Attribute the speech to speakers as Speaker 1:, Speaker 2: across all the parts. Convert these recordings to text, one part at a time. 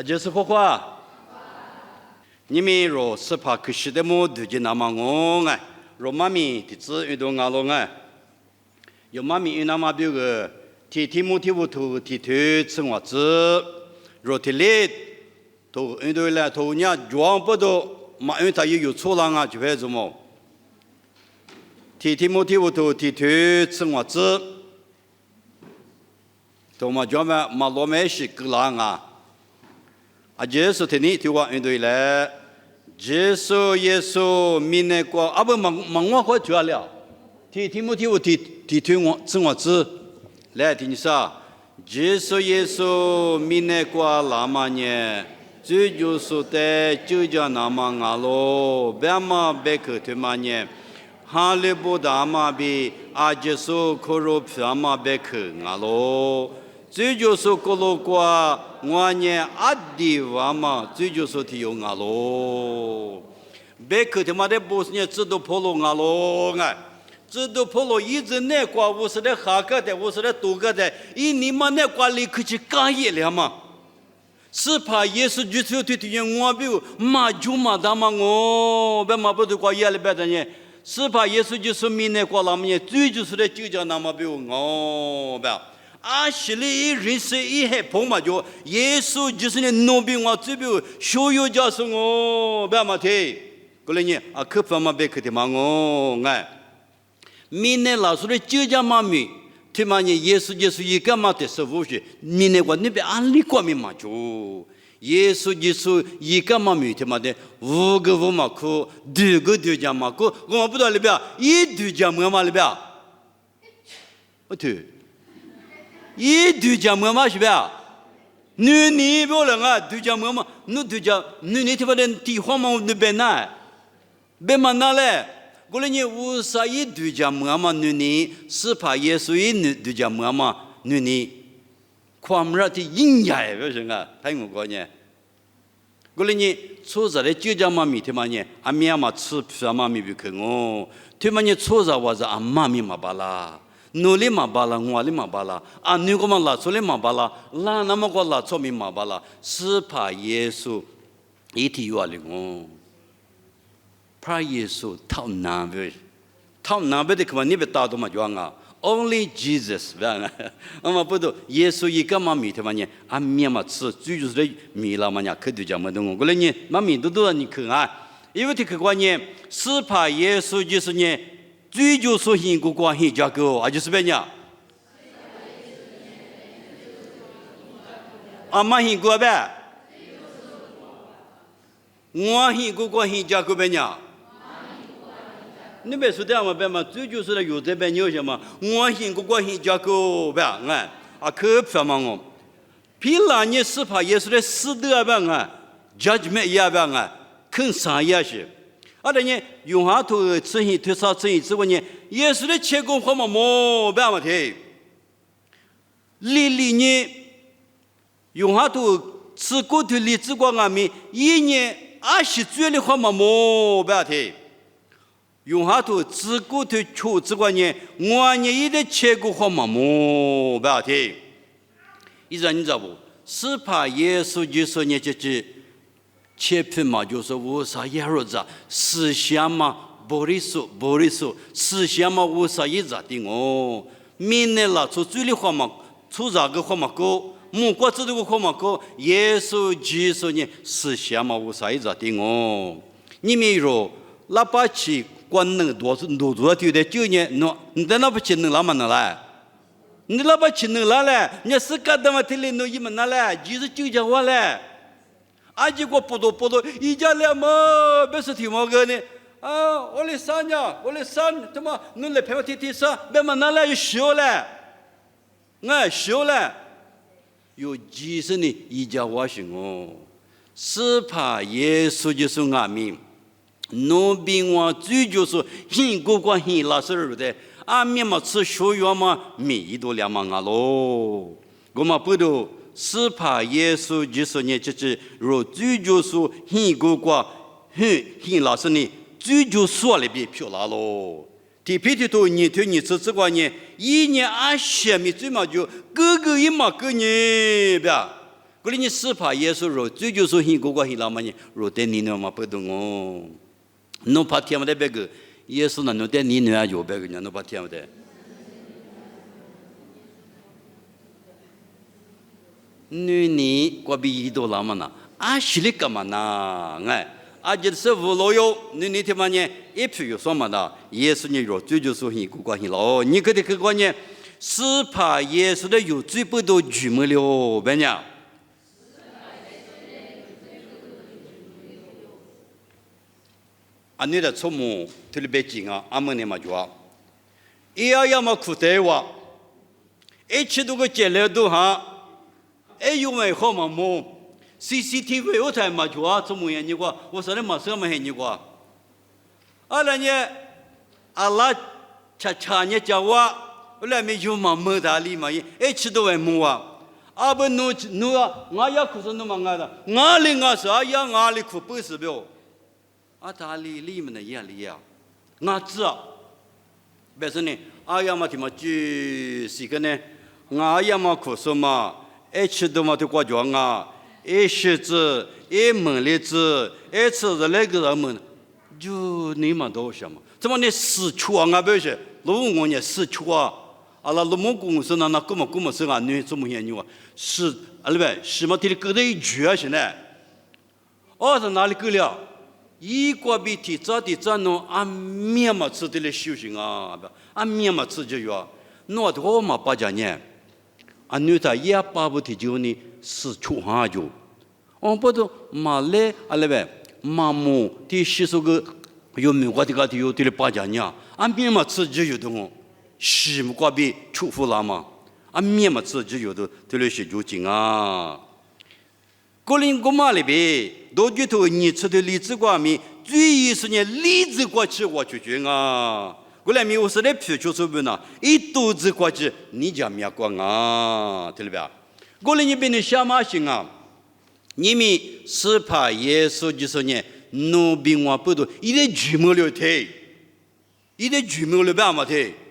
Speaker 1: 就是花花，你们若是怕可惜的么？对着那么我哎，若妈咪的子运动阿龙哎，有妈咪那么别个提木提乌头提头吃我子，若提累头运动来头伢装不到，嘛因为他也有错浪啊，就会怎么？提木提乌头提头吃我子，头嘛装嘛罗梅是个浪啊。耶稣天你听话运动来，耶稣明年过，啊不忙我快脱了，提木提我推我正我子，来听你说，耶稣明年过那么年，最就是在就叫那么阿罗，别嘛别去推嘛年，哈利波特嘛比阿耶稣可罗皮嘛别去阿罗。最就是过路过，我呢阿弟娃嘛，最就是提有阿罗，别个他妈的不是呢，知道跑路阿罗哎，知道跑路一直那挂五十的哈个的，五十的多个的，一你们那挂里可去干一了嘛？是怕耶稣基督对对我比马就马大嘛我，别嘛不都挂一了别的呢？是怕耶稣就是明年挂那么呢，最就是的就叫那么比我别。啊，是哩人生一海跑嘛就，耶稣就是呢，农民我这边修有家生哦，别嘛提，过来呢啊，可不嘛别去的嘛我哎，明年老师的就家嘛咪，他妈呢耶稣就是一个嘛的师傅是，明年我那边安利过咪嘛就，耶稣就是一个嘛咪他妈的五个五嘛苦，六个对家嘛苦，我不知道里边一对家么里边，我对。一对家妈妈是吧？你不能啊，对家妈妈，你对家，你他妈的地方嘛你别拿，别嘛拿嘞。过来你乌啥一对家妈妈你是怕耶稣一对家妈妈你，ความรักที่ยิ่งใหญ่不是啊？睇我讲呢。过来你初时的就家妈咪他妈呢，阿咪阿妈吃皮妈咪不去我，他妈呢初时我是阿妈咪嘛巴拉。努力嘛巴拉，我力嘛巴拉，啊，你个嘛拉出来嘛巴拉，拉那么个拉出面嘛巴拉，是怕耶稣一提话哩我，怕耶稣讨难不？讨难不的可嘛你别打到嘛就啊 ，Only Jesus 不啊，我们不都耶稣一个嘛米的嘛呢，啊面嘛吃，最就是的米啦嘛呢，可就讲么的我，过来呢，嘛米都你看啊，因为这个观念是怕耶稣就是呢。最就是因果关系架构，啊就是别样。啊，嘛因果呗？我因果关系架构别样。你别说这样嘛，别嘛，最就是的有这边有些嘛，我因果关系架构别哎，啊可不嘛我，譬如你是怕耶稣的死的别哎 ，judgment 也别哎，肯啥也是。啊，人家用下头吃hin推啥吃hin之后呢，耶稣的切工好嘛么别嘛提，里呢用下头吃骨头里之光阿米，一年20岁的好嘛么别提，用下头吃骨头吃之光呢，我呢一的切工好嘛么别提，你知道不？是怕耶稣就是呢就是。切片嘛，就是无啥也儿子，思想嘛，不利索，思想嘛，无啥也咋的哦。明年了，出嘴里话嘛，出啥个话嘛高，木瓜子这个话嘛高，耶稣基督呢，思想嘛，无啥也咋的哦。你们说，哪怕去管能多丢的就呢，你在那不去能哪么能来？你哪怕去能来嘞？你是干的嘛？这里弄一门哪来？就是就讲话嘞。啊，结果不多，一家两嘛，别是听我个呢。啊，我来山呀，他妈，你来陪我天啥？别嘛拿来又烧了，哎，烧了，有几十年一家话是我，是怕耶稣就是阿弥，农民我最就是很过关很拉丝儿的，阿弥嘛吃烧药嘛，米都两嘛阿喽，我嘛不都。是怕耶稣就是呢，就是若最就是很过关，很老实呢，最就说了别漂亮咯。提皮提头你推你吃过呢，一年20米最嘛就个一嘛个呢，别。 그러니 스파 예수로 주주소 힘고가 힘라마니 로테 니노마 버동어 노 파티아마데 베그 예수나 노테 니노야 요 베그냐 노 파티아마데 누니 과비도 라마나 아실리까마나 네 아저스 불로요 누니 테마니 이프요 소마다 예수님으로 주주소 힘고가 힘라 니 그때 그거니 스파 예수의 유지부도 주물려 왜냐 아니라 소모 들배징아 아무네마 좋아 이야야마 쿠대와 에치도 그 젤레도 하 에유메 호마모 CCTV 오타마 좋아 소모야 니과 오사레 마스마 해 니과 알라냐 알라 차차냐 자와 원래면 유마 뭐다리마이 에치도에 뭐와 아버 누가 나야 쿠선노망가다 나링가서 아야 나리 쿠쁘스벼 아달리 리면 야리야 나자 베스니 아야마티마 쥐시그네 나야마 쿠소마 에치도마도 과조anga 에시즈 에멍리즈 에츠즈레그라면 주 니마도 샤마 저번에 스추앙아 베시 로웅원에 스추아 알라 로몽공스나 나 꾸모꾸모스가 뉘 좀해니와 스 알베 시마티리 그데이 쥐아시네 어서 나리 끌려 이과비티 자디 자노 아미야마 츠들레 쉬우싱아 아미야마 츠저요 노도마 빠자냐 안뉴타 야빠부티 지오니 스추하죠 어버도 말레 알베 마모 티시소그 요미과디가디 요티레 빠자냐 아미야마 츠저요도 시무과비 추후라마 아미야마 츠저요도 들레시 조징아 고린고마리비 도주토 니츠의 리즈과미 주의스냐 리즈과 치과 주중아 그래미 우스레 표초소브나 이도즈과지 니자미야광아 들봐 고린이비는 샤마싱아 님이 스파 예수 지선에 노빙와부도 이래 주물려 돼 이래 주물려 봐마돼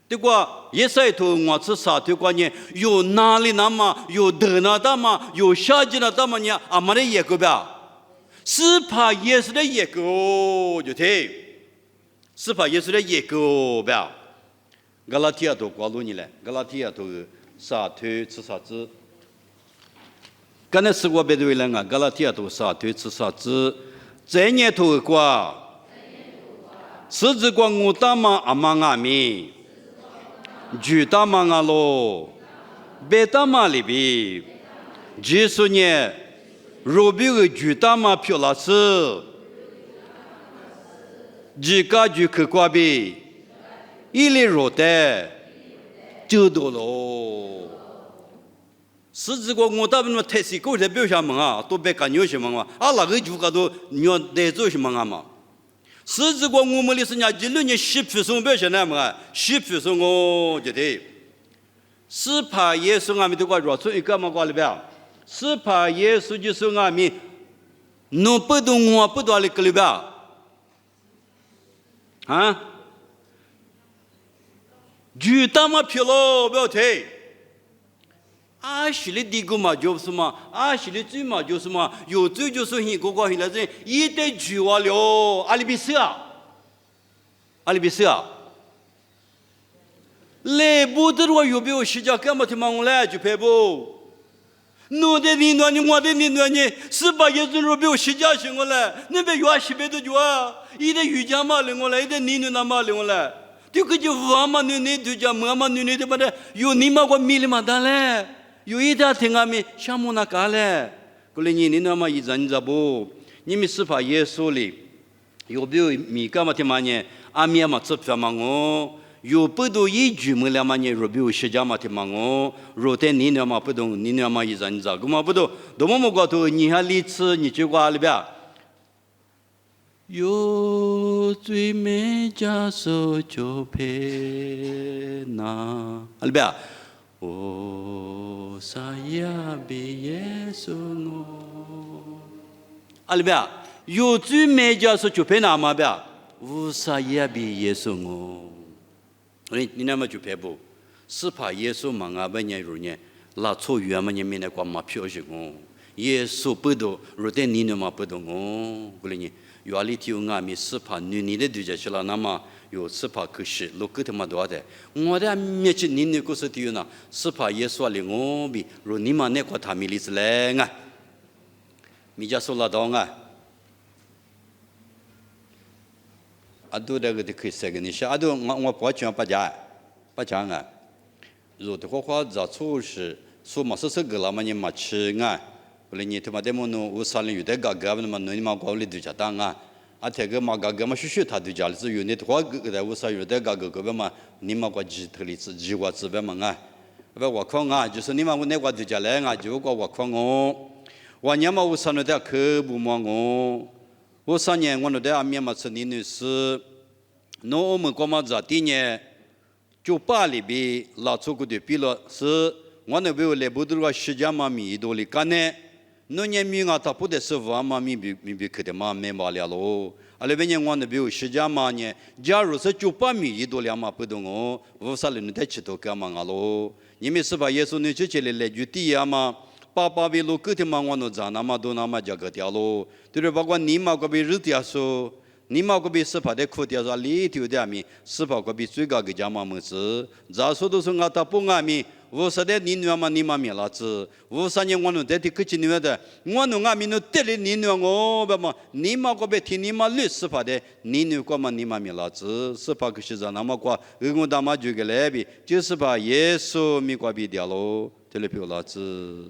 Speaker 1: 되과 예사의 동화서 사태관에 요 나리나마 요 드나다마 요 샤지나다마냐 아마레 예거봐 스파 예수의 예거 요대 스파 예수의 예거봐 갈라티아도 과로니래 갈라티아도 사태 츠사즈 간에스과 베드윌랑아 갈라티아도 사태 츠사즈 제녀도 과 스즈광 우타마 아망아미 주다망알로 베타말리비 제수nye 로비의 주다마 표라스 지가주 그과비 일리로데 주도로 스즈고 오다면 테시고 대표샤망아 또 백간요시망아 알라의 주가도 뇨 대조시망아마 스즈고 우물리스냐 질르니 십수송 배셔나마 십수송오 제대 스파 예수가미도가 로서 이까마고알베 스파 예수지송아미 노쁘동와 뿌도알리 클베 아 주타마 필로 베테 아실리 디고마 조스마 아실리 쥐마 조스마 요쥐 조스히 고고 히라제 이때 주와려 알비스야 레부드와 요비오 시작하면 망올래 주페보 노데니 노니 와데니 노니 스바 예수로 비오 시작신 거래 네베 요아시베도 좋아 이데 유자마는 거래 이데 니누나마는 거래 뒤그지 와마느니 두자 마마느니 데바데 요니마고 밀마달래 요이다 탱아미 샤모나 갈래 그러니 니나마 이잔자보 님이 스파 예수리 요비오 미까마티마니 아미야마 츠프마고 요쁘도 이 주물라마니 로비오 시자마티마고 로테 니나마 뿌동 니나마 이잔자 그마부도 너무모가도 니할리츠 니주과알베 요 주메자서 조페나 알베 오 사야비 예수노 알베 요 주메자서 조페나 마베 오 사야비 예수노 우리 니나마 주페부 스파 예수 망아바냐 루냐 拉错原嘛，你们那个嘛飘是我，耶稣不懂，若在你那嘛不懂我，过来你原来听我们是怕你的对家去了，那么有是怕可是，路口他妈多的，我的面前你那个是听那，是怕耶稣里我比，若你嘛那个他米里是来啊，米家说了当啊。Ado dah kita kisah ni, saya ado ngah pacang pacang ah. Rồi thì khoa giờ số是số mà số个了嘛你嘛吃啊，不然你他妈的么弄我三零有的嘎嘎嘛弄你嘛搞里对家当啊，啊这个嘛嘎嘎嘛虚他对家里是有那花个的我三有的嘎嘎个嘛你嘛搞鸡头里是鸡瓜子呗嘛啊，不我看啊就是你嘛我那个对家来啊就搞我看我，我年嘛我三有的可不嘛我3年我那的阿面嘛是你是，那我们干嘛在第年？就巴里边拉出个的比了是，我那边来不多个时间嘛米多里干呢，那年米啊他不得是万嘛米比可的嘛没嘛了咯，啊那边我那边时间嘛呢，假如是就巴米多两嘛不懂哦，我啥人在吃多干嘛啊咯？你们是把耶稣你就起来就地呀嘛？爸比路个的嘛我那咋那么多那么加个掉咯？对不？包括你嘛个比日掉说。你嘛个比是怕的苦掉说里头的米，是怕个比最高个家嘛么子，咋说都是我他不爱米，我说的你女嘛你嘛米老子，我3年我弄得的可起女的，我弄爱米弄得了你女我不嘛，你嘛个比听你嘛律是怕的，你女个嘛你嘛米老子，是怕个是咋那么过，我他妈就个来比，就是把耶稣米个比掉喽，这里票老子。